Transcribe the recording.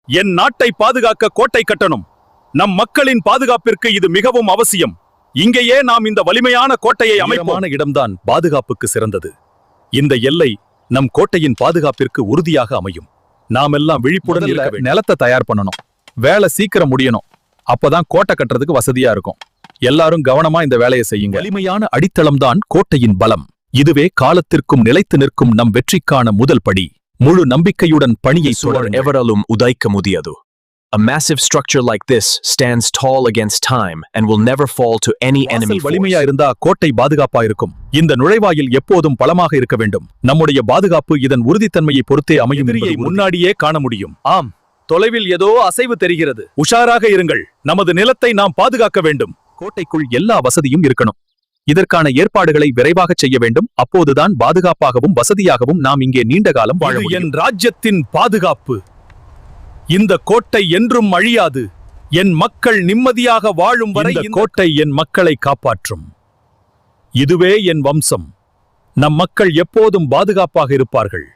என் நாட்டை பாதுகாக்க கோட்டை கட்டணும். நம் மக்களின் பாதுகாப்பிற்கு இது மிகவும் அவசியம். இங்கேயே நாம் இந்த வலிமையான கோட்டையை அமைப்பான இடம்தான் பாதுகாப்புக்கு சிறந்தது. இந்த எல்லை நம் கோட்டையின் பாதுகாப்பிற்கு உறுதியாக அமையும். நாமெல்லாம் விழிப்புடன் இருக்க வேண்டும். நிலத்தை தயார் பண்ணணும், வேலை சீக்கிரம் முடியணும். அப்பதான் கோட்டை கட்டுறதுக்கு வசதியா இருக்கும். எல்லாரும் கவனமா இந்த வேலையை செய்யுங்க. வலிமையான அடித்தளம்தான் கோட்டையின் பலம். இதுவே காலத்திற்கும் நிலைத்து நிற்கும் நம் வெற்றிக்கான முதல் படி. முழு நம்பிக்கையுடன் பணியை தொடருங்கள். எவராலும் உதைக்க முடியாது. A massive structure like this stands tall against time and will never fall to any enemy force. வலிமையா இருந்தா கோட்டை பாதுகாப்பா இருக்கும். இந்த நுழைவாயில் எப்போதும் பலமாக இருக்க வேண்டும். நம்முடைய பாதுகாப்பு இதன் உறுதித்தன்மையை பொறுத்தே அமையும். முன்னாடியே காண முடியும். ஆம், தொலைவில் ஏதோ அசைவு தெரிகிறது. உஷாராக இருங்கள். நமது நிலத்தை நாம் பாதுகாக்க வேண்டும். கோட்டைக்குள் எல்லா வசதியும் இருக்கணும். இதற்கான ஏற்பாடுகளை விரைவாக செய்ய வேண்டும். அப்போதுதான் பாதுகாப்பாகவும் வசதியாகவும் நாம் இங்கே நீண்ட காலம் வாழ முடியும். என் ராஜ்யத்தின் பாதுகாப்பு. இந்த கோட்டை என்றும் அழியாது. என் மக்கள் நிம்மதியாக வாழும் வரை இந்த கோட்டை என் மக்களை காப்பாற்றும். இதுவே என் வம்சம். நம் மக்கள் எப்போதும் பாதுகாப்பாக இருப்பார்கள்.